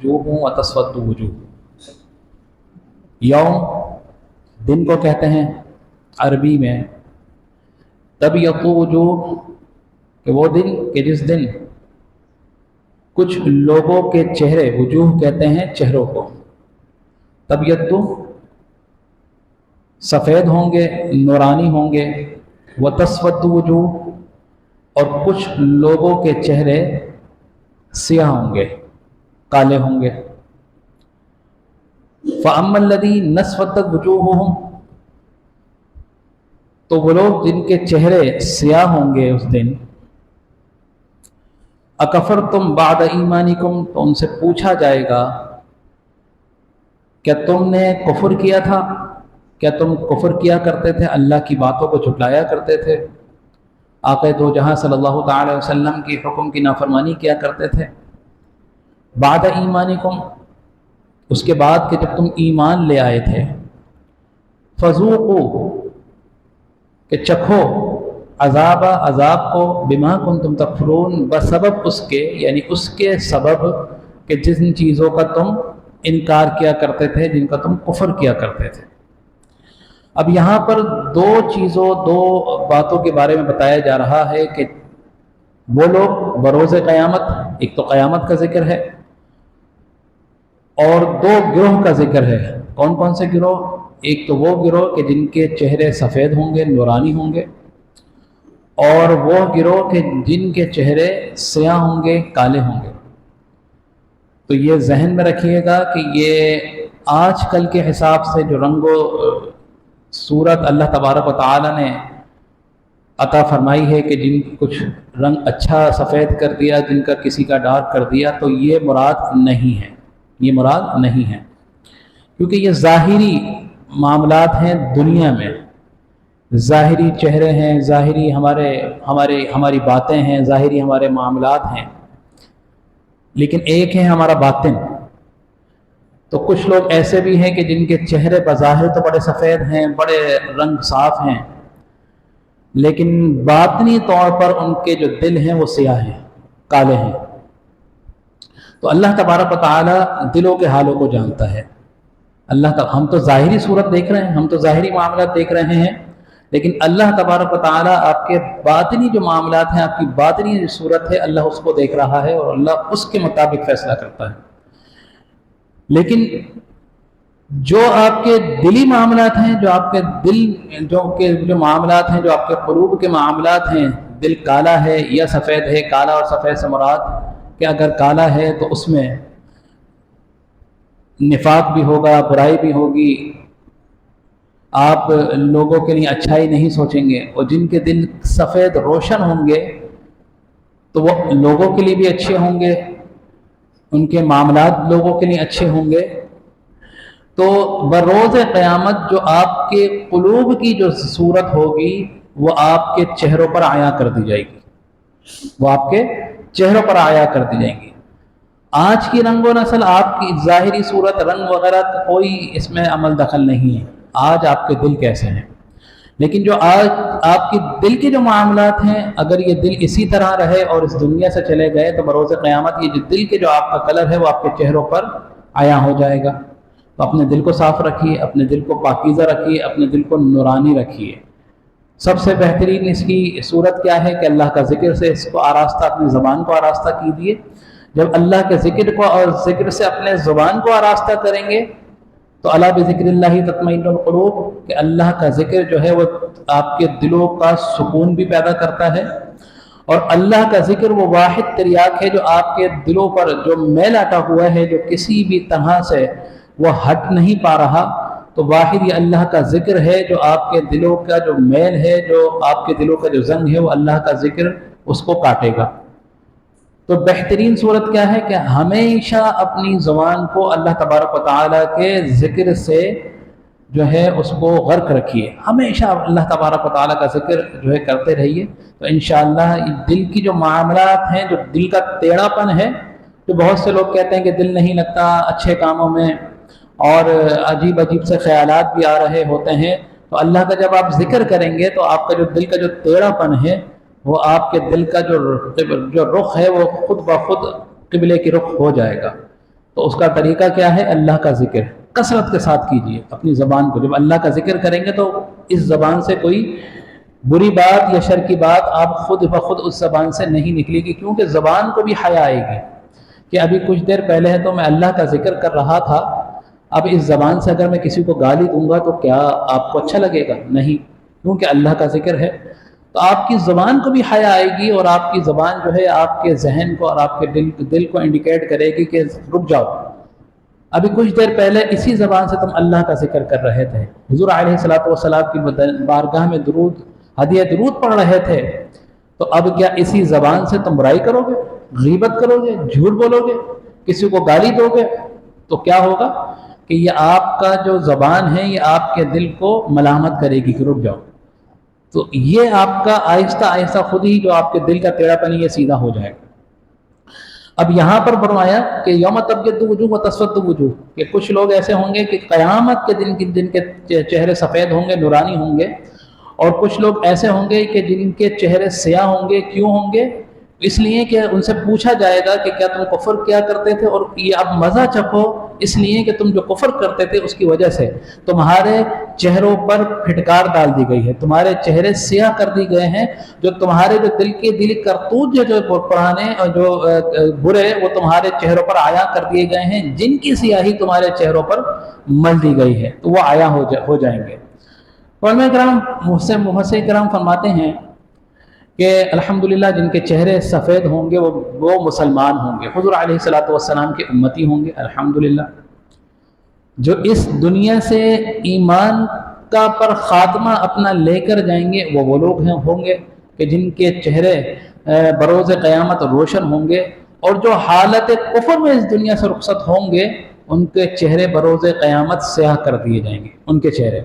وجوہ و تسود وجوہ۔ یوم دن کو کہتے ہیں عربی میں، تبیض وجوہ کہ وہ دن کہ جس دن کچھ لوگوں کے چہرے، وجوہ کہتے ہیں چہروں کو، تبیض سفید ہوں گے، نورانی ہوں گے، وتسود وجوہ اور کچھ لوگوں کے چہرے سیاہ ہوں گے، کالے ہوں گے۔ فَأَمَّا الَّذِينَ اسْوَدَّتْ وُجُوهُهُمْ، تو وہ لوگ جن کے چہرے سیاہ ہوں گے اس دن، اکفرتم بعد ایمانکم، تو ان سے پوچھا جائے گا کیا تم نے کفر کیا تھا، کیا تم کفر کیا کرتے تھے، اللہ کی باتوں کو جھٹلایا کرتے تھے، آقا دو جہاں صلی اللہ تعالی وسلم کی حکم کی نافرمانی کیا کرتے تھے۔ بعد ایمانکم، اس کے بعد کہ جب تم ایمان لے آئے تھے، فذوقوا، کہ چکھو، عذاب کو، بما کنتم تکفرون، بسبب اس کے، یعنی اس کے سبب کہ جن چیزوں کا تم انکار کیا کرتے تھے، جن کا تم کفر کیا کرتے تھے۔ اب یہاں پر دو باتوں کے بارے میں بتایا جا رہا ہے کہ وہ لوگ بروز قیامت، ایک تو قیامت کا ذکر ہے اور دو گروہ کا ذکر ہے۔ کون کون سے گروہ؟ ایک تو وہ گروہ کہ جن کے چہرے سفید ہوں گے، نورانی ہوں گے، اور وہ گروہ کہ جن کے چہرے سیاہ ہوں گے، کالے ہوں گے۔ تو یہ ذہن میں رکھیے گا کہ یہ آج کل کے حساب سے جو رنگ و صورت اللہ تبارک و تعالی نے عطا فرمائی ہے کہ جن کی کچھ رنگ اچھا سفید کر دیا، جن کا کسی کا ڈارک کر دیا، تو یہ مراد نہیں ہے، یہ مراد نہیں ہے، کیونکہ یہ ظاہری معاملات ہیں دنیا میں، ظاہری چہرے ہیں، ظاہری ہماری باتیں ہیں، ظاہری ہمارے معاملات ہیں، لیکن ایک ہے ہمارا باطن۔ تو کچھ لوگ ایسے بھی ہیں کہ جن کے چہرے بظاہر تو بڑے سفید ہیں، بڑے رنگ صاف ہیں، لیکن باطنی طور پر ان کے جو دل ہیں وہ سیاہ ہیں، کالے ہیں۔ تو اللہ تبارک و تعالی دلوں کے حالوں کو جانتا ہے۔ ہم تو ظاہری صورت دیکھ رہے ہیں، ہم تو ظاہری معاملات دیکھ رہے ہیں، لیکن اللہ تبارک و تعالی آپ کے باطنی جو معاملات ہیں، آپ کی باطنی جو صورت ہے، اللہ اس کو دیکھ رہا ہے اور اللہ اس کے مطابق فیصلہ کرتا ہے۔ لیکن جو آپ کے دلی معاملات ہیں، جو آپ کے دل جو معاملات ہیں، جو آپ کے قلوب کے معاملات ہیں، دل کالا ہے یا سفید ہے، کالا اور سفید سے مراد کہ اگر کالا ہے تو اس میں نفاق بھی ہوگا، برائی بھی ہوگی، آپ لوگوں کے لیے اچھائی نہیں سوچیں گے، اور جن کے دل سفید روشن ہوں گے تو وہ لوگوں کے لیے بھی اچھے ہوں گے، ان کے معاملات لوگوں کے لیے اچھے ہوں گے۔ تو بروز قیامت جو آپ کے قلوب کی جو صورت ہوگی وہ آپ کے چہروں پر عیاں کر دی جائے گی، وہ آپ کے چہروں پر عیاں کر دی جائیں گی۔ آج کی رنگ و نسل، آپ کی ظاہری صورت، رنگ وغیرہ کوئی اس میں عمل دخل نہیں ہے، آج آپ کے دل کیسے ہیں۔ لیکن جو آج آپ کی دل کے جو معاملات ہیں، اگر یہ دل اسی طرح رہے اور اس دنیا سے چلے گئے تو بروز قیامت یہ جو دل کے جو آپ کا کلر ہے وہ آپ کے چہروں پر عیاں ہو جائے گا۔ تو اپنے دل کو صاف رکھیے، اپنے دل کو پاکیزہ رکھیے، اپنے دل کو نورانی رکھیے۔ سب سے بہترین اس کی صورت کیا ہے کہ اللہ کا ذکر سے اس کو آراستہ، اپنی زبان کو آراستہ کیجیے۔ جب اللہ کے ذکر کو اور ذکر سے اپنے زبان کو آراستہ کریں گے تو الا بذکر اللہ تطمئن القلوب، کہ اللہ کا ذکر جو ہے وہ آپ کے دلوں کا سکون بھی پیدا کرتا ہے، اور اللہ کا ذکر وہ واحد تریاق ہے جو آپ کے دلوں پر جو میل اٹا ہوا ہے، جو کسی بھی طرح سے وہ ہٹ نہیں پا رہا، تو واحد یہ اللہ کا ذکر ہے جو آپ کے دلوں کا جو میل ہے، جو آپ کے دلوں کا جو زنگ ہے، وہ اللہ کا ذکر اس کو کاٹے گا۔ تو بہترین صورت کیا ہے کہ ہمیشہ اپنی زبان کو اللہ تبارک و تعالیٰ کے ذکر سے جو ہے اس کو غرق رکھیے، ہمیشہ اللہ تبارک و تعالیٰ کا ذکر جو ہے کرتے رہیے، تو انشاءاللہ دل کی جو معاملات ہیں، جو دل کا ٹیڑھا پن ہے، جو بہت سے لوگ کہتے ہیں کہ دل نہیں لگتا اچھے کاموں میں اور عجیب عجیب سے خیالات بھی آ رہے ہوتے ہیں، تو اللہ کا جب آپ ذکر کریں گے تو آپ کا جو دل کا جو ٹیڑھا پن ہے وہ آپ کے دل کا جو رخ ہے وہ خود بخود قبلے کی رخ ہو جائے گا۔ تو اس کا طریقہ کیا ہے؟ اللہ کا ذکر کثرت کے ساتھ کیجیے اپنی زبان کو. جب اللہ کا ذکر کریں گے تو اس زبان سے کوئی بری بات یا شر کی بات آپ خود بخود اس زبان سے نہیں نکلے گی، کیونکہ زبان کو بھی حیا آئے گی کہ ابھی کچھ دیر پہلے ہے تو میں اللہ کا ذکر کر رہا تھا، اب اس زبان سے اگر میں کسی کو گالی دوں گا تو کیا آپ کو اچھا لگے گا؟ نہیں، کیونکہ اللہ کا ذکر ہے. تو آپ کی زبان کو بھی حیا آئے گی، اور آپ کی زبان جو ہے آپ کے ذہن کو اور آپ کے دل کو انڈیکیٹ کرے گی کہ رک جاؤ، ابھی کچھ دیر پہلے اسی زبان سے تم اللہ کا ذکر کر رہے تھے، حضور علیہ الصلوۃ والسلام کی بارگاہ میں ہدیہ درود پڑھ رہے تھے، تو اب کیا اسی زبان سے تم برائی کرو گے، غیبت کرو گے، جھوٹ بولو گے، کسی کو گالی دو گے؟ تو کیا ہوگا کہ یہ آپ کا جو زبان ہے یہ آپ کے دل کو ملامت کرے گی کہ رک جاؤ. تو یہ آپ کا آہستہ آہستہ خود ہی جو آپ کے دل کا ٹیڑھا پن یہ سیدھا ہو جائے گا. اب یہاں پر فرمایا کہ یوم تبیض وجوہ و تسود وجوہ، کہ کچھ لوگ ایسے ہوں گے کہ قیامت کے دن جن کے چہرے سفید ہوں گے، نورانی ہوں گے، اور کچھ لوگ ایسے ہوں گے کہ جن کے چہرے سیاہ ہوں گے. کیوں ہوں گے؟ اس لیے کہ ان سے پوچھا جائے گا کہ کیا تم کفر کیا کرتے تھے، اور یہ اب مزہ چکھو، اس لیے کہ تم جو کفر کرتے تھے اس کی وجہ سے تمہارے چہروں پر پھٹکار ڈال دی گئی ہے، تمہارے چہرے سیاہ کر دی گئے ہیں، جو تمہارے جو دل کرتوت جو پرانے اور جو برے وہ تمہارے چہروں پر عیا کر دیے گئے ہیں، جن کی سیاہی تمہارے چہروں پر مل دی گئی ہے تو وہ عیا ہو جائیں گے. علماء کرام محسن کرام فرماتے ہیں کہ الحمدللہ جن کے چہرے سفید ہوں گے وہ مسلمان ہوں گے، حضور علیہ الصلوۃ والسلام کے امتی ہوں گے. الحمدللہ جو اس دنیا سے ایمان کا پر خاتمہ اپنا لے کر جائیں گے وہ لوگ ہوں گے کہ جن کے چہرے بروز قیامت روشن ہوں گے، اور جو حالت کفر میں اس دنیا سے رخصت ہوں گے ان کے چہرے بروز قیامت سیاہ کر دیے جائیں گے، ان کے چہرے.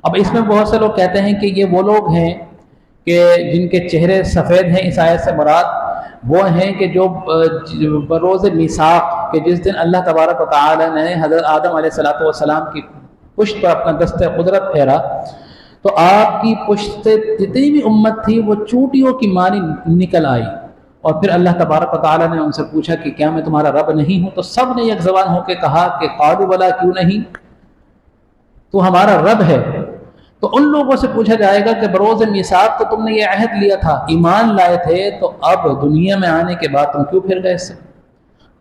اب اس میں بہت سے لوگ کہتے ہیں کہ یہ وہ لوگ ہیں کہ جن کے چہرے سفید ہیں. اس آیت سے مراد وہ ہیں کہ جو بروز میثاق، کہ جس دن اللہ تبارک و تعالی نے حضرت آدم علیہ السلام کی پشت پر اپنا دست قدرت پھیرا تو آپ کی پشت سے جتنی بھی امت تھی وہ چوٹیوں کی مانی نکل آئی، اور پھر اللہ تبارک و تعالی نے ان سے پوچھا کہ کیا میں تمہارا رب نہیں ہوں؟ تو سب نے یک زبان ہو کے کہا کہ قالوا بلا، کیوں نہیں، تو ہمارا رب ہے. تو ان لوگوں سے پوچھا جائے گا کہ بروز میثاق تو تم نے یہ عہد لیا تھا، ایمان لائے تھے، تو اب دنیا میں آنے کے بعد تم کیوں پھر گئے اس سے؟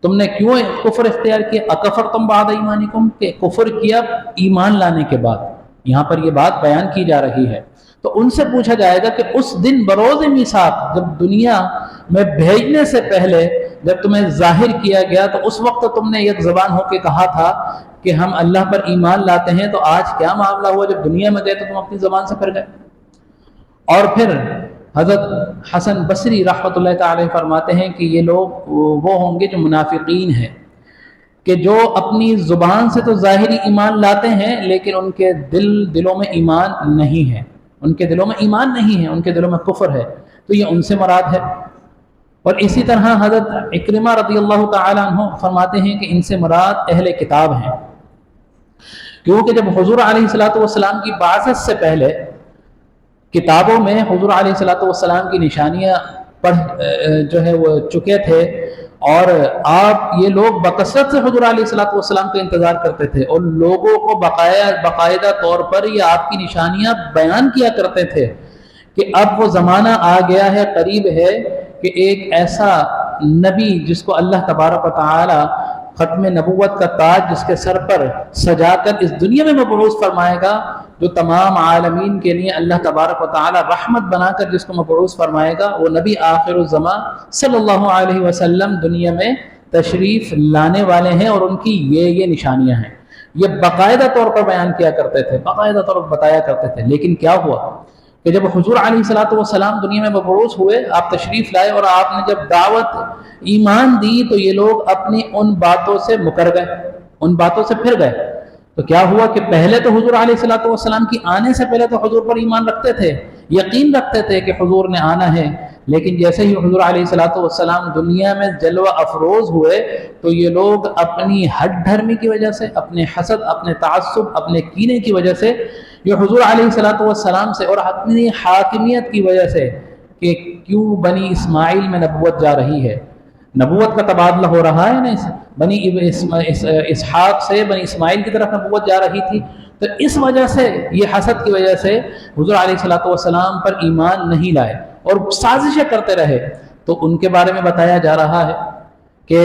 تم نے کیوں کفر اختیار کیا؟ اکفرتم بعد ایمانکم، کہ کفر کیا ایمان لانے کے بعد. یہاں پر یہ بات بیان کی جا رہی ہے. تو ان سے پوچھا جائے گا کہ اس دن بروز میثاق، جب دنیا میں بھیجنے سے پہلے جب تمہیں ظاہر کیا گیا تو اس وقت تم نے یک زبان ہو کے کہا تھا کہ ہم اللہ پر ایمان لاتے ہیں، تو آج کیا معاملہ ہوا جب دنیا میں گئے تو تم اپنی زبان سے پھر گئے؟ اور پھر حضرت حسن بصری رحمۃ اللہ تعالی فرماتے ہیں کہ یہ لوگ وہ ہوں گے جو منافقین ہیں، کہ جو اپنی زبان سے تو ظاہری ایمان لاتے ہیں لیکن ان کے دلوں میں ایمان نہیں ہے، ان کے دلوں میں ایمان نہیں ہے، ان کے دلوں میں کفر ہے. تو یہ ان سے مراد ہے. اور اسی طرح حضرت اکرمہ رضی اللہ تعالی عنہ فرماتے ہیں کہ ان سے مراد اہل کتاب ہیں، کیونکہ جب حضور علیہ الصلوۃ والسلام کی بعثت سے پہلے کتابوں میں حضور علیہ الصلوۃ والسلام کی نشانیاں پڑھ جو ہے وہ چکے تھے، اور آپ یہ لوگ بکثرت سے حضور علیہ الصلوۃ والسلام کا انتظار کرتے تھے، اور لوگوں کو باقاعدہ طور پر یہ آپ کی نشانیاں بیان کیا کرتے تھے کہ اب وہ زمانہ آ گیا ہے، قریب ہے کہ ایک ایسا نبی جس کو اللہ تبارک و تعالی ختم نبوت کا تاج جس کے سر پر سجا کر اس دنیا میں مبعوث فرمائے گا، جو تمام عالمین کے لیے اللہ تبارک و تعالی رحمت بنا کر جس کو مبعوث فرمائے گا، وہ نبی آخر الزمان صلی اللہ علیہ وسلم دنیا میں تشریف لانے والے ہیں، اور ان کی یہ نشانیاں ہیں. یہ باقاعدہ طور پر بیان کیا کرتے تھے، باقاعدہ طور پر بتایا کرتے تھے. لیکن کیا ہوا کہ جب حضور علیہ الصلوۃ والسلام دنیا میں مبعوث ہوئے، آپ تشریف لائے اور آپ نے جب دعوت ایمان دی تو یہ لوگ اپنی ان باتوں سے مکر گئے، ان باتوں سے پھر گئے. تو کیا ہوا کہ پہلے تو حضور علیہ الصلوۃ والسلام کی آنے سے پہلے تو حضور پر ایمان رکھتے تھے، یقین رکھتے تھے کہ حضور نے آنا ہے، لیکن جیسے ہی حضور علیہ الصلوۃ والسلام دنیا میں جلوہ افروز ہوئے تو یہ لوگ اپنی ہٹ دھرمی کی وجہ سے، اپنے حسد، اپنے تعصب، اپنے کینے کی وجہ سے، یہ حضور علیہ الصلوۃ والسلام سے اور اپنی حاکمیت کی وجہ سے کہ کیوں بنی اسماعیل میں نبوت جا رہی ہے، نبوت کا تبادلہ ہو رہا ہے نا، بنی اسحاق سے بنی اسماعیل کی طرف نبوت جا رہی تھی، تو اس وجہ سے یہ حسد کی وجہ سے حضور علیہ الصلوۃ والسلام پر ایمان نہیں لائے اور سازشیں کرتے رہے۔ تو ان کے بارے میں بتایا جا رہا ہے کہ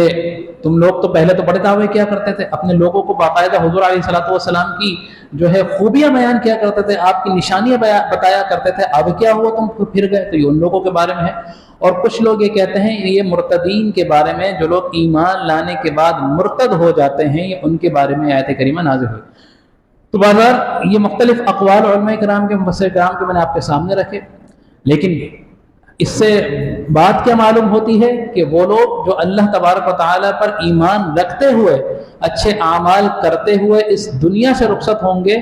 تم لوگ تو پہلے تو بڑے دعوے کیا کرتے تھے، اپنے لوگوں کو باقاعدہ حضور علیہ الصلوۃ والسلام کی جو ہے خوبیاں بیان کیا کرتے تھے، آپ کی نشانیاں بتایا کرتے تھے، اب کیا ہوا تم پھر گئے؟ تو یہ ان لوگوں کے بارے میں ہے۔ اور کچھ لوگ یہ کہتے ہیں یہ مرتدین کے بارے میں، جو لوگ ایمان لانے کے بعد مرتد ہو جاتے ہیں، یہ ان کے بارے میں آیت کریمہ نازل ہوئی۔ تو بہرحال یہ مختلف اقوال علماء کرام کے، مفسر کرام کے میں نے آپ کے سامنے رکھے، لیکن اس سے بات کیا معلوم ہوتی ہے کہ وہ لوگ جو اللہ تبارک و تعالیٰ پر ایمان رکھتے ہوئے اچھے اعمال کرتے ہوئے اس دنیا سے رخصت ہوں گے،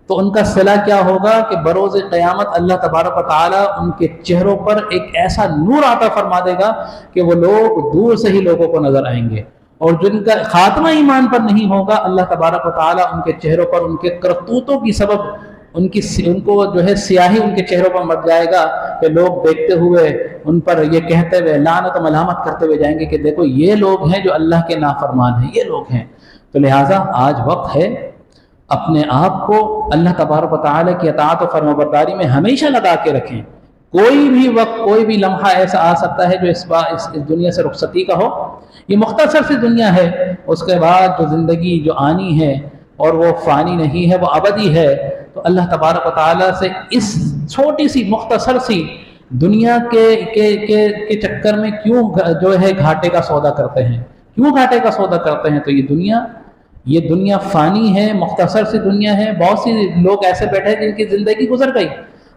تو ان کا صلہ کیا ہوگا کہ بروز قیامت اللہ تبارک و تعالیٰ ان کے چہروں پر ایک ایسا نور عطا فرما دے گا کہ وہ لوگ دور سے ہی لوگوں کو نظر آئیں گے، اور جن کا خاتمہ ایمان پر نہیں ہوگا، اللہ تبارک و تعالیٰ ان کے چہروں پر ان کے کرتوتوں کی سبب ان کو جو ہے سیاہی ان کے چہروں پر مر جائے گا، کہ لوگ دیکھتے ہوئے ان پر یہ کہتے ہوئے لعنت و ملامت کرتے ہوئے جائیں گے کہ دیکھو یہ لوگ ہیں جو اللہ کے نافرمان ہیں، یہ لوگ ہیں۔ تو لہٰذا آج وقت ہے اپنے آپ کو اللہ تبارک و تعالیٰ کی اطاعت و فرمانبرداری میں ہمیشہ لگا کے رکھیں۔ کوئی بھی وقت، کوئی بھی لمحہ ایسا آ سکتا ہے جو اس دنیا سے رخصتی کا ہو۔ یہ مختصر سی دنیا ہے، اس کے بعد جو زندگی جو آنی ہے اور وہ فانی نہیں ہے، وہ ابدی ہے۔ تو اللہ تبارک و تعالیٰ سے اس چھوٹی سی مختصر سی دنیا کے چکر میں کیوں جو ہے گھاٹے کا سودا کرتے ہیں؟ کیوں گھاٹے کا سودا کرتے ہیں؟ تو یہ دنیا فانی ہے، مختصر سی دنیا ہے۔ بہت سی لوگ ایسے بیٹھے ہیں جن کی زندگی گزر گئی،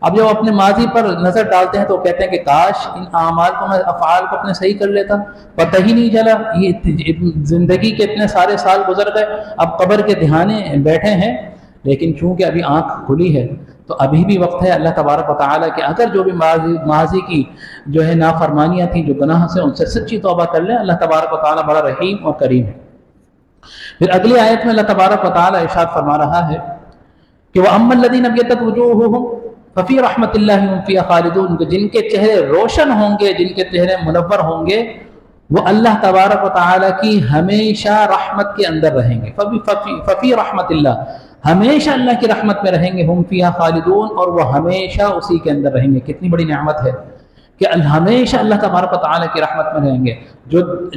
اب جب اپنے ماضی پر نظر ڈالتے ہیں تو کہتے ہیں کہ کاش ان افعال کو اپنے صحیح کر لیتا، پتہ ہی نہیں چلا، یہ زندگی کے اتنے سارے سال گزر گئے، اب قبر کے دہانے بیٹھے ہیں۔ لیکن چونکہ ابھی آنکھ کھلی ہے تو ابھی بھی وقت ہے اللہ تبارک و تعالیٰ کہ اگر جو بھی ماضی کی جو ہے نافرمانیاں تھیں، جو گناہ سے، ان سے سچی توبہ کر لیں۔ اللہ تبارک و تعالیٰ بڑا رحیم اور کریم ہے۔ پھر اگلی آیت میں اللہ تبارک و تعالیٰ ارشاد فرما رہا ہے کہ وَأَمَّا الَّذِينَ ابْيَضَّتْ وُجُوهُهُمْ فَفِي رَحْمَةِ اللَّهِ هُمْ فِيهَا خَالِدُونَ، جن کے چہرے روشن ہوں گے، جن کے چہرے منور ہوں گے، وہ اللہ تبارک و تعالیٰ کی ہمیشہ رحمت کے اندر رہیں گے۔ فَفِي رَحْمَةِ اللَّهِ، ہمیشہ اللہ کی رحمت میں رہیں گے۔ ہم فیہا خالدون، اور وہ ہمیشہ اسی کے اندر رہیں گے۔ کتنی بڑی نعمت ہے کہ ہمیشہ اللہ تبارک و تعالیٰ کی رحمت میں رہیں گے۔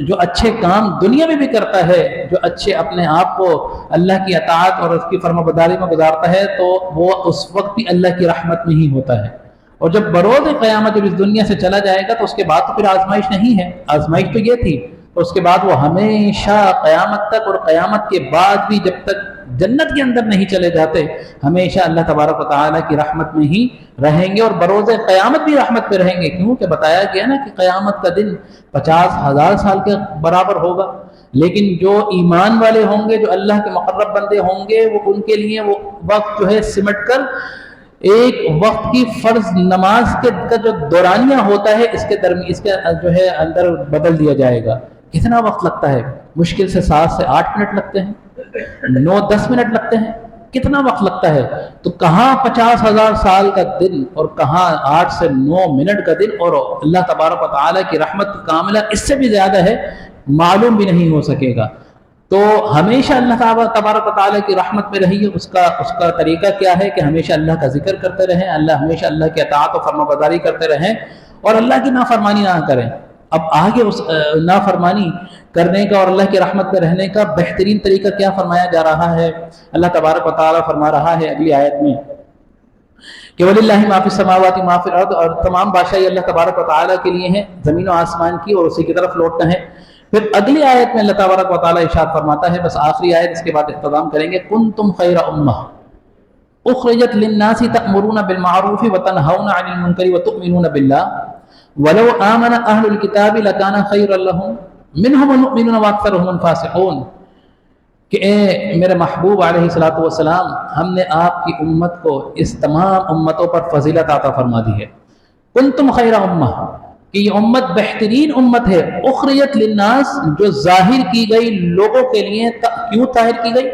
جو اچھے کام دنیا میں بھی کرتا ہے، جو اچھے اپنے آپ کو اللہ کی اطاعت اور اس کی فرمانبرداری میں گزارتا ہے، تو وہ اس وقت بھی اللہ کی رحمت میں ہی ہوتا ہے۔ اور جب بروز قیامت جب اس دنیا سے چلا جائے گا تو اس کے بعد تو پھر آزمائش نہیں ہے، آزمائش تو یہ تھی، تو اس کے بعد وہ ہمیشہ قیامت تک، اور قیامت کے بعد بھی جب تک جنت کے اندر نہیں چلے جاتے، ہمیشہ اللہ تبارک و تعالیٰ کی رحمت میں ہی رہیں گے، اور بروز قیامت بھی رحمت پہ رہیں گے۔ کیونکہ بتایا گیا نا کہ قیامت کا دن 50,000 سال کے برابر ہوگا، لیکن جو ایمان والے ہوں گے، جو اللہ کے مقرب بندے ہوں گے، وہ ان کے لیے وہ وقت جو ہے سمٹ کر ایک وقت کی فرض نماز کا جو دورانیہ ہوتا ہے، اس کے جو ہے اندر بدل دیا جائے گا۔ کتنا وقت لگتا ہے؟ مشکل سے 7 سے 8 منٹ لگتے ہیں، 9-10 منٹ لگتے ہیں، کتنا وقت لگتا ہے؟ تو کہاں 50,000 سال کا دن، اور کہاں 8 سے 9 منٹ کا دن، اور اللہ تبارک و تعالیٰ کی رحمت کاملہ اس سے بھی زیادہ ہے، معلوم بھی نہیں ہو سکے گا۔ تو ہمیشہ اللہ تبارک و تعالیٰ کی رحمت میں رہیے۔ اس کا طریقہ کیا ہے کہ ہمیشہ اللہ کا ذکر کرتے رہیں، ہمیشہ اللہ کی اطاعت و فرمانبرداری کرتے رہیں، اور اللہ کی نافرمانی نہ کریں۔ اب آگے اس نافرمانی کرنے کا اور اللہ کی رحمت میں رہنے کا بہترین طریقہ کیا فرمایا جا رہا ہے؟ اللہ تبارک و تعالیٰ فرما رہا ہے اگلی آیت میں کہ وَلِلَّهِ مَا فِي السَّمَاوَاتِ مَا فِي الْأَرْضِ، اور تمام بادشاہی اللہ تبارک و تعالیٰ کے لیے ہیں، زمین و آسمان کی، اور اسی کی طرف لوٹنا ہے۔ پھر اگلی آیت میں اللہ تبارک و تعالیٰ ارشاد فرماتا ہے، بس آخری آیت، اس کے بعد اختتام کریں گے، كُنتُمْ خَيْرَ أُمَّةٍ أُخْرِجَتْ لِلنَّاسِ تَأْمُرُونَ بِالْمَعْرُوفِ وَتَنْهَوْنَ عَنِ الْمُنكَرِ وَتُؤْمِنُونَ بِاللَّهِ وَلَوْ آمَنَ أَهْلُ الْكِتَابِ لَكَانَ خَيْرًا لَّهُمْ مِنْهُمُ الْمُؤْمِنُونَ وَأَكْثَرُهُمُ الْفَاسِقُونَ، کہ اے میرے محبوب علیہ الصلوۃ والسلام، ہم نے آپ کی امت کو اس تمام امتوں پر فضیلت عطا فرما دی ہے۔ کنتم خیر امہ، کہ یہ امت بہترین امت ہے، اخرجت للناس، جو ظاہر کی گئی لوگوں کے لیے۔ کیوں ظاہر کی گئی؟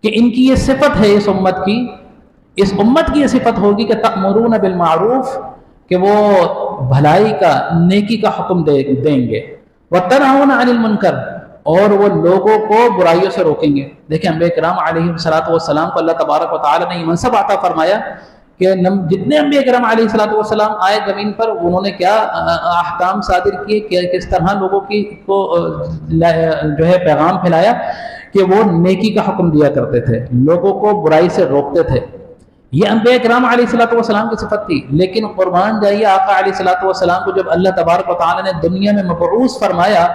کہ ان کی یہ صفت ہے، اس امت کی یہ صفت ہوگی کہ تأمرون بالمعروف، کہ وہ بھلائی کا، نیکی کا حکم دیں گے، وَتَنْهَوْنَ عَنِ الْمُنْكَرِ، اور وہ لوگوں کو برائیوں سے روکیں گے۔ دیکھیں انبیاء کرام علیہ السلام کو اللہ تبارک و تعالیٰ نے یہ منصب عطا فرمایا کہ جتنے انبیاء کرام علیہ السلام آئے زمین پر، انہوں نے کیا احکام صادر کیے کہ کس طرح لوگوں کو جو ہے پیغام پھیلایا کہ وہ نیکی کا حکم دیا کرتے تھے، لوگوں کو برائی سے روکتے تھے۔ یہ انبیاء کرام علیہ السلام کی صفت تھی۔ لیکن قربان جائیے آقا علیہ السلام کو جب اللہ تبارک و تعالیٰ نے دنیا میں مبعوث فرمایا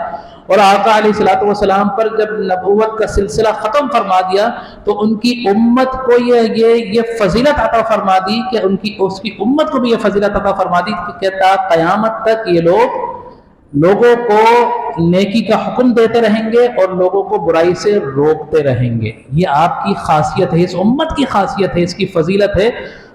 اور آقا علیہ السلام پر جب نبوت کا سلسلہ ختم فرما دیا، تو ان کی امت کو یہ فضیلت عطا فرما دی کہ اس کی امت کو بھی یہ فضیلت عطا فرما دی کہ تا قیامت تک یہ لوگوں کو نیکی کا حکم دیتے رہیں گے اور لوگوں کو برائی سے روکتے رہیں گے۔ یہ آپ کی خاصیت ہے، اس امت کی خاصیت ہے، اس کی فضیلت ہے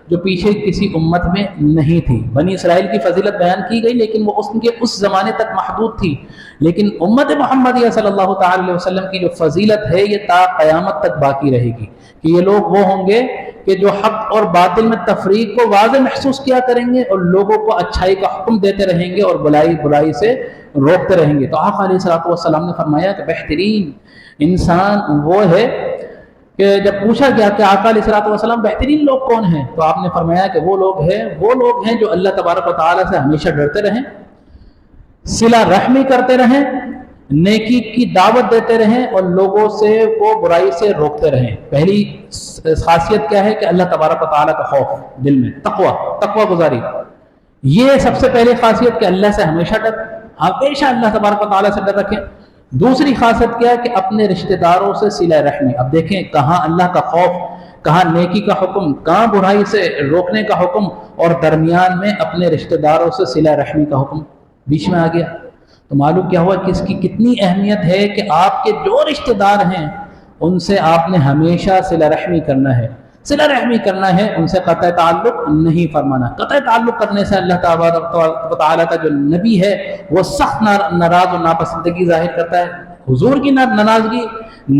جو پیچھے کسی امت میں نہیں تھی۔ بنی اسرائیل کی فضیلت بیان کی گئی لیکن وہ اس زمانے تک محدود تھی، لیکن امت محمدیہ صلی اللہ تعالی علیہ وسلم کی جو فضیلت ہے یہ تا قیامت تک باقی رہے گی کہ یہ لوگ وہ ہوں گے کہ جو حق اور باطل میں تفریق کو واضح محسوس کیا کریں گے اور لوگوں کو اچھائی کا حکم دیتے رہیں گے اور برائی سے روکتے رہیں گے۔ تو آقا علیہ السلام نے فرمایا کہ بہترین انسان وہ ہے کہ جب پوچھا گیا کہ آقا علیہ السلام بہترین لوگ کون ہیں، تو آپ نے فرمایا کہ وہ لوگ ہیں جو اللہ تبارک و تعالیٰ سے ہمیشہ ڈرتے رہیں، صلہ رحمی کرتے رہیں، نیکی کی دعوت دیتے رہیں اور لوگوں سے وہ برائی سے روکتے رہیں۔ پہلی خاصیت کیا ہے کہ اللہ تبارک و تعالیٰ کا خوف دل میں، تقوی گزاری، یہ سب سے پہلی خاصیت کہ اللہ سے ہمیشہ اللہ تبارک و تعالیٰ سے ڈر رکھیں۔ دوسری خاصیت کیا ہے کہ اپنے رشتہ داروں سے صلہ رحمی۔ اب دیکھیں کہاں اللہ کا خوف، کہاں نیکی کا حکم، کہاں برائی سے روکنے کا حکم، اور درمیان میں اپنے رشتہ داروں سے صلہ رحمی کا حکم بیچ میں آ گیا۔ تو معلوم کیا ہوا کہ اس کی کتنی اہمیت ہے کہ آپ کے جو رشتہ دار ہیں ان سے آپ نے ہمیشہ صلہ رحمی کرنا ہے، صلہ رحمی کرنا ہے، ان سے قطع تعلق نہیں فرمانا۔ قطع تعلق کرنے سے اللہ تعالیٰ کا جو نبی ہے وہ سخت ناراض اور ناپسندگی ظاہر کرتا ہے۔ حضور کی ناراضگی،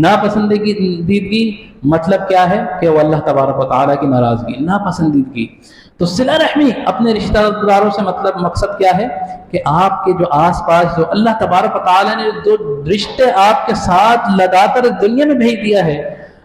ناپسندیدگی مطلب کیا ہے کہ وہ اللہ تبارک و تعالیٰ کی ناراضگی، ناپسندیدگی۔ تو صلہ رحمی اپنے رشتہ داروں سے مقصد کیا ہے کہ آپ کے جو آس پاس جو اللہ تبارک و تعالیٰ نے جو رشتے آپ کے ساتھ لگا کر دنیا میں بھیج دیا ہے،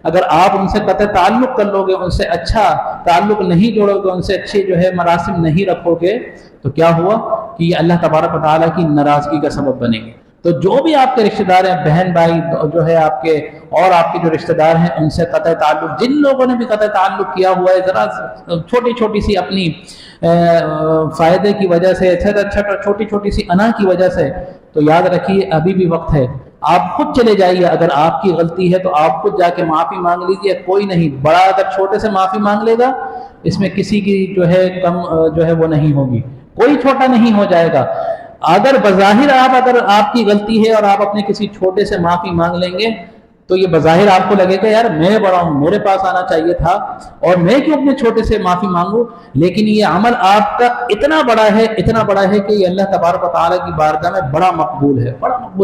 اگر آپ ان سے قطع تعلق کر لو گے، ان سے اچھا تعلق نہیں جوڑو گے، ان سے اچھی جو ہے مراسم نہیں رکھو گے، تو کیا ہوا کہ یہ اللہ تبارک و تعالیٰ کی ناراضگی کا سبب بنے گے۔ تو جو بھی آپ کے رشتہ دار ہیں، بہن بھائی جو ہے آپ کے، اور آپ کے جو رشتہ دار ہیں ان سے قطع تعلق، جن لوگوں نے بھی قطع تعلق کیا ہوا ہے ذرا چھوٹی سی اپنی فائدے کی وجہ سے، چھوٹی سی انا کی وجہ سے، تو یاد رکھیے ابھی بھی وقت ہے۔ آپ خود چلے جائیے، اگر آپ کی غلطی ہے تو آپ خود جا کے معافی مانگ لیجیے، کوئی نہیں، بڑا اگر چھوٹے سے معافی مانگ لے گا اس میں کسی کی جو ہے کم جو ہے وہ نہیں ہوگی، کوئی چھوٹا نہیں ہو جائے گا۔ اگر بظاہر اگر آپ کی غلطی ہے اور آپ اپنے کسی چھوٹے سے معافی مانگ لیں گے تو یہ بظاہر آپ کو لگے گا یار میں بڑا ہوں، میرے پاس آنا چاہیے تھا اور میں کیوں اپنے چھوٹے سے معافی مانگوں، لیکن یہ عمل آپ کا اتنا بڑا ہے کہ یہ اللہ تبارک و تعالیٰ کی بارگاہ میں بڑا مقبول ہے،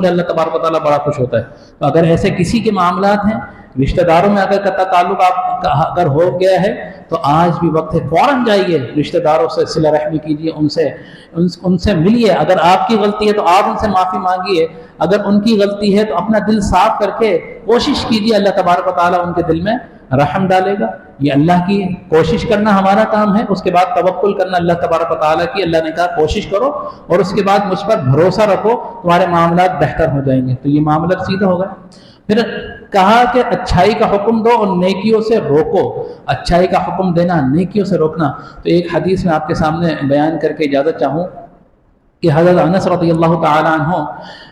اللہ تبارک و تعالیٰ بڑا خوش ہوتا ہے۔ تو اگر ایسے کسی کے معاملات ہیں، رشتہ داروں میں اگر قطع تعلق آپ کا اگر ہو گیا ہے تو آج بھی وقت ہے، فوراً جائیے رشتہ داروں سے صلہ رحمی کیجیے، ان سے ملیے۔ اگر آپ کی غلطی ہے تو آپ ان سے معافی مانگیے، اگر ان کی غلطی ہے تو اپنا دل صاف کر کے کوشش کیجیے، اللہ تبارک و تعالیٰ ان کے دل میں رحم ڈالے گا۔ یہ اللہ کی کوشش کرنا ہمارا کام ہے، اس کے بعد توکل کرنا اللہ تبارک و تعالیٰ کی۔ اللہ نے کہا کوشش کرو اور اس کے بعد مجھ پر بھروسہ رکھو، تمہارے معاملات بہتر ہو جائیں گے۔ تو یہ معاملات سیدھا ہوگا۔ پھر کہا کہ اچھائی کا حکم دو اور نیکیوں سے روکو، اچھائی کا حکم دینا، نیکیوں سے روکنا۔ تو ایک حدیث میں آپ کے سامنے بیان کر کے اجازت چاہوں کہ حضرت انس رضی اللہ تعالیٰ عنہ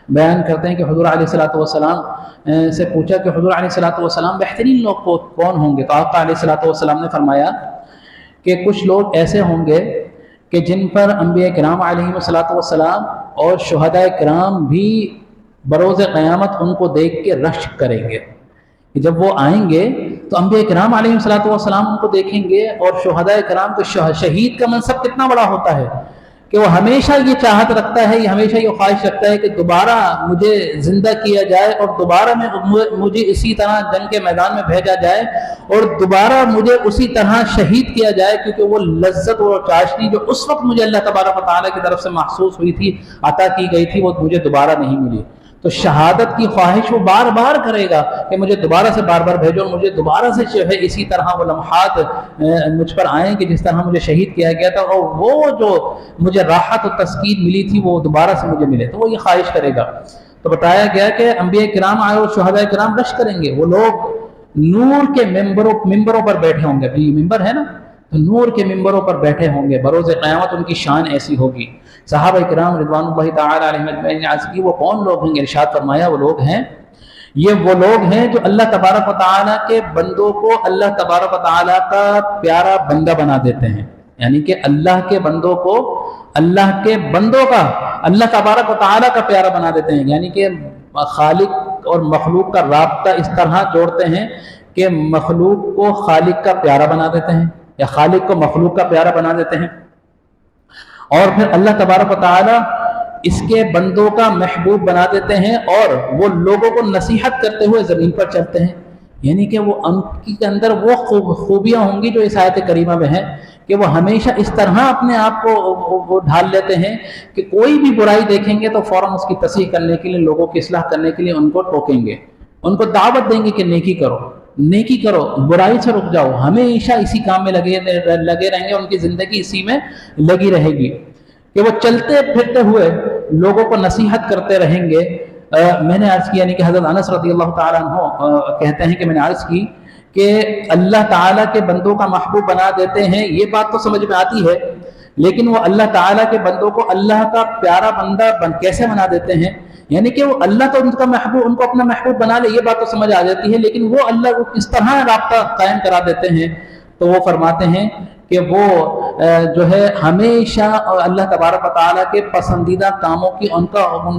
بیان کرتے ہیں کہ حضور علیہ السلام سے پوچھا کہ حضور علیہ السلام بہترین لوگ کون ہوں گے؟ تو آقا علیہ السلام نے فرمایا کہ کچھ لوگ ایسے ہوں گے کہ جن پر انبیاء کرام علیہ السلام اور شہداء کرام بھی بروز قیامت ان کو دیکھ کے رشک کریں گے، کہ جب وہ آئیں گے تو انبیاء کرام علیہ السلام ان کو دیکھیں گے، اور شہداء کرام کو شہید کا منصب کتنا بڑا ہوتا ہے کہ وہ ہمیشہ یہ چاہت رکھتا ہے، یہ ہمیشہ یہ خواہش رکھتا ہے کہ دوبارہ مجھے زندہ کیا جائے اور دوبارہ مجھے اسی طرح جنگ کے میدان میں بھیجا جائے اور دوبارہ مجھے اسی طرح شہید کیا جائے، کیونکہ وہ لذت اور چاشنی جو اس وقت مجھے اللہ تبارک و تعالیٰ کی طرف سے محسوس ہوئی تھی، عطا کی گئی تھی، وہ مجھے دوبارہ نہیں ملی۔ تو شہادت کی خواہش وہ بار بار کرے گا کہ مجھے دوبارہ سے بار بار بھیجو، مجھے دوبارہ سے جو ہے اسی طرح وہ لمحات مجھ پر آئیں کہ جس طرح مجھے شہید کیا گیا تھا، اور وہ جو مجھے راحت و تسکین ملی تھی وہ دوبارہ سے مجھے ملے، تو وہ یہ خواہش کرے گا۔ تو بتایا گیا کہ انبیاء کرام آئے اور شہداء کرام رش کریں گے، وہ لوگ نور کے ممبروں پر بیٹھے ہوں گے، ابھی ممبر ہے نا، تو نور کے ممبروں پر بیٹھے ہوں گے، بروز قیامت ان کی شان ایسی ہوگی۔ صحابہ کرام رضوان اللہ تعالی علیہم اجمعین نے عرض کی وہ کون لوگ ہیں؟ ارشاد فرمایا وہ لوگ ہیں، یہ وہ لوگ ہیں جو اللہ تبارک و تعالیٰ کے بندوں کو اللہ تبارک و تعالیٰ کا پیارا بندہ بنا دیتے ہیں، یعنی کہ اللہ کے بندوں کو اللہ کے بندوں کا اللہ تبارک و تعالیٰ کا پیارا بنا دیتے ہیں، یعنی کہ خالق اور مخلوق کا رابطہ اس طرح جوڑتے ہیں کہ مخلوق کو خالق کا پیارا بنا دیتے ہیں یا خالق کو مخلوق کا پیارا بنا دیتے ہیں، اور پھر اللہ تبارک و تعالیٰ اس کے بندوں کا محبوب بنا دیتے ہیں اور وہ لوگوں کو نصیحت کرتے ہوئے زمین پر چلتے ہیں، یعنی کہ وہ ان کے اندر وہ خوبیاں ہوں گی جو اس آیت کریمہ میں ہیں کہ وہ ہمیشہ اس طرح اپنے آپ کو ڈھال لیتے ہیں کہ کوئی بھی برائی دیکھیں گے تو فوراً اس کی تصحیح کرنے کے لیے، لوگوں کی اصلاح کرنے کے لیے ان کو ٹوکیں گے، ان کو دعوت دیں گے کہ نیکی کرو، نیکی کرو، برائی سے رک جاؤ، ہمیشہ اسی کام میں لگے رہیں گے، ان کی زندگی اسی میں لگی رہے گی کہ وہ چلتے پھرتے ہوئے لوگوں کو نصیحت کرتے رہیں گے۔ میں نے عرض کیا، یعنی کہ حضرت انس رضی اللہ تعالیٰ عنہ کہتے ہیں کہ میں نے عرض کی کہ اللہ تعالیٰ کے بندوں کا محبوب بنا دیتے ہیں، یہ بات تو سمجھ میں آتی ہے، لیکن وہ اللہ تعالیٰ کے بندوں کو اللہ کا پیارا بندہ کیسے بنا دیتے ہیں؟ یعنی کہ وہ اللہ تو ان کا محبوب، ان کو اپنا محبوب بنا لے، یہ بات تو سمجھ آ جاتی ہے، لیکن وہ اللہ کو کس طرح رابطہ قائم کرا دیتے ہیں؟ تو وہ فرماتے ہیں کہ وہ جو ہے ہمیشہ اللہ تبارک و تعالیٰ کے پسندیدہ کاموں کی ان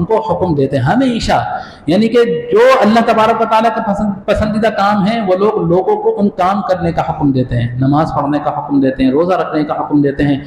کو حکم دیتے ہیں ہمیشہ، یعنی کہ جو اللہ تبارک و تعالیٰ کے پسندیدہ کام ہیں وہ لوگ لوگوں کو ان کام کرنے کا حکم دیتے ہیں، نماز پڑھنے کا حکم دیتے ہیں، روزہ رکھنے کا حکم دیتے ہیں،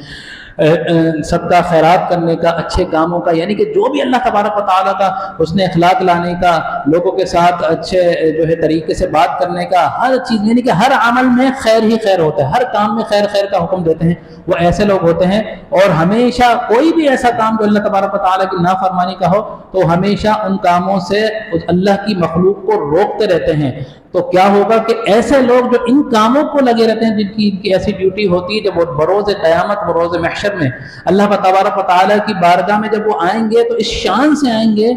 صدقہ خیرات کرنے کا، اچھے کاموں کا، یعنی کہ جو بھی اللہ تبارک و تعالیٰ کا حسن اخلاق لانے کا، لوگوں کے ساتھ اچھے جو ہے طریقے سے بات کرنے کا، ہر چیز، یعنی کہ ہر عمل میں خیر ہی خیر ہوتا ہے، ہر کام میں خیر کا حکم دیتے ہیں، وہ ایسے لوگ ہوتے ہیں۔ اور ہمیشہ کوئی بھی ایسا کام جو اللہ تبارک و تعالیٰ کی نافرمانی کا ہو تو ہمیشہ ان کاموں سے اللہ کی مخلوق کو روکتے رہتے ہیں۔ تو کیا ہوگا کہ ایسے لوگ جو ان کاموں کو لگے رہتے ہیں، جن کی ایسی ڈیوٹی ہوتی ہے، جب وہ بروز قیامت، بروز محشر میں اللہ تبارک و تعالیٰ کی بارگاہ میں جب وہ آئیں گے تو اس شان سے آئیں گے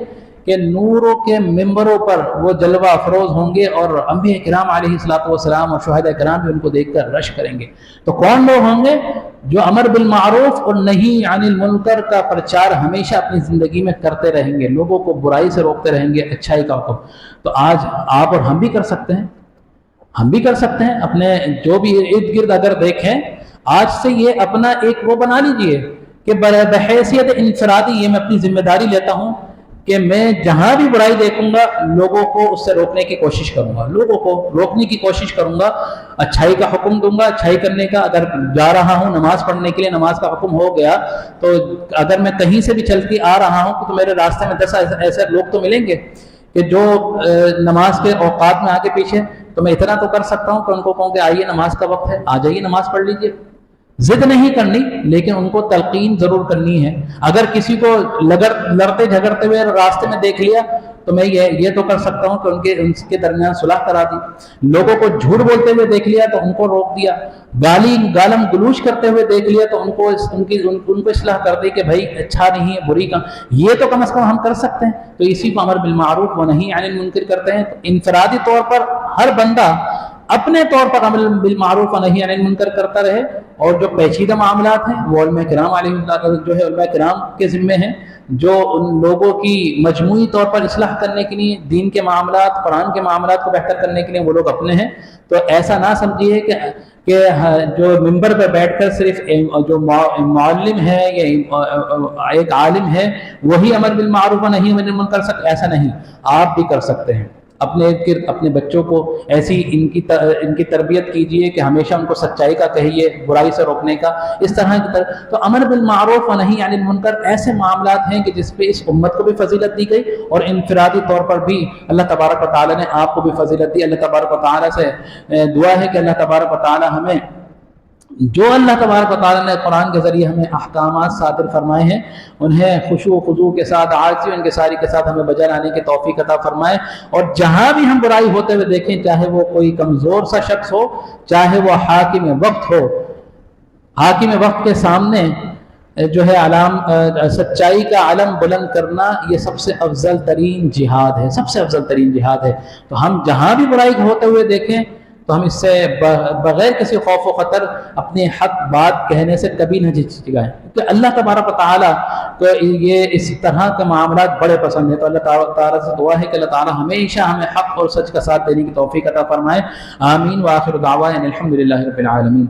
کہ نوروں کے ممبروں پر وہ جلوہ افروز ہوں گے، اور انبیاء کرام علیہ الصلوۃ والسلام اور شہداء کرام بھی ان کو دیکھ کر رش کریں گے۔ تو کون لوگ ہوں گے؟ جو امر بالمعروف اور نہی عن المنکر کا پرچار ہمیشہ اپنی زندگی میں کرتے رہیں گے، لوگوں کو برائی سے روکتے رہیں گے، اچھائی کا حکم۔ تو آج آپ اور ہم بھی کر سکتے ہیں، ہم بھی کر سکتے ہیں، اپنے جو بھی ارد گرد اگر دیکھیں، آج سے یہ اپنا ایک وہ بنا لیجئے کہ بحیثیت انفرادی یہ میں اپنی ذمہ داری لیتا ہوں کہ میں جہاں بھی برائی دیکھوں گا لوگوں کو اس سے روکنے کی کوشش کروں گا، لوگوں کو روکنے کی کوشش کروں گا، اچھائی کا حکم دوں گا، اچھائی کرنے کا۔ اگر جا رہا ہوں نماز پڑھنے کے لیے، نماز کا حکم ہو گیا، تو اگر میں کہیں سے بھی چل کے آ رہا ہوں تو میرے راستے میں 10 ایسے لوگ تو ملیں گے کہ جو نماز کے اوقات میں آگے پیچھے، تو میں اتنا تو کر سکتا ہوں کہ ان کو کہوں کہ آئیے نماز کا وقت ہے، آ جائیے نماز پڑھ لیجیے۔ ضد نہیں کرنی، لیکن ان کو تلقین ضرور کرنی ہے۔ اگر کسی کو لڑتے جھگڑتے ہوئے راستے میں دیکھ لیا تو میں یہ تو کر سکتا ہوں کہ ان کے درمیان صلح کرا دی۔ لوگوں کو جھوٹ بولتے ہوئے دیکھ لیا تو ان کو روک دیا۔ گالم گلوچ کرتے ہوئے دیکھ لیا تو ان کو اصلاح کر دی کہ بھائی اچھا نہیں ہے، بری کا یہ تو کم از کم ہم کر سکتے ہیں۔ تو اسی کو امر بالمعروف و نہی عن المنکر کرتے ہیں۔ تو انفرادی طور پر ہر بندہ اپنے طور پر امر بالمعروف و نہی عن المنکر کرتا رہے، اور جو پیچیدہ معاملات ہیں وہ علماء کرام علیہ علماء کرام کے ذمے ہیں، جو ان لوگوں کی مجموعی طور پر اصلاح کرنے کے لیے، دین کے معاملات، قرآن کے معاملات کو بہتر کرنے کے لیے وہ لوگ اپنے ہیں۔ تو ایسا نہ سمجھیے کہ جو ممبر پہ بیٹھ کر صرف جو معلم ہے یا ایک عالم ہے وہی امر بالمعروف و نہی عن المنکر کر سکتے، ایسا نہیں، آپ بھی کر سکتے ہیں، اپنے ارد گرد اپنے بچوں کو ایسی ان کی تربیت کیجیے کہ ہمیشہ ان کو سچائی کا کہیے، برائی سے روکنے کا، اس طرح کی تو امر بالمعروف و نہی عن المنکر ایسے معاملات ہیں کہ جس پہ اس امت کو بھی فضیلت دی گئی، اور انفرادی طور پر بھی اللہ تبارک و تعالیٰ نے آپ کو بھی فضیلت دی۔ اللہ تبارک و تعالیٰ سے دعا ہے کہ اللہ تبارک و تعالیٰ ہمیں جو اللہ تبارک و تعالیٰ نے قرآن کے ذریعے ہمیں احکامات صادر فرمائے ہیں انہیں خشوع و خضوع کے ساتھ، عاجزی و انکساری کے ساتھ ہمیں بجا لانے کی توفیق عطا فرمائے، اور جہاں بھی ہم برائی ہوتے ہوئے دیکھیں، چاہے وہ کوئی کمزور سا شخص ہو، چاہے وہ حاکم وقت ہو، حاکم وقت کے سامنے جو ہے سچائی کا علم بلند کرنا یہ سب سے افضل ترین جہاد ہے، سب سے افضل ترین جہاد ہے۔ تو ہم جہاں بھی برائی ہوتے ہوئے دیکھیں تو ہم اس سے بغیر کسی خوف و خطر اپنی حق بات کہنے سے کبھی نہ جھجکائیں، کیونکہ اللہ تبارک و تعالیٰ کو یہ اس طرح کے معاملات بڑے پسند ہیں۔ تو اللہ تعالیٰ سے دعا ہے کہ اللہ تعالیٰ ہمیشہ ہمیں حق اور سچ کا ساتھ دینے کی توفیق عطا فرمائے۔ آمین، وآخر دعوانا الحمدللہ رب العالمین۔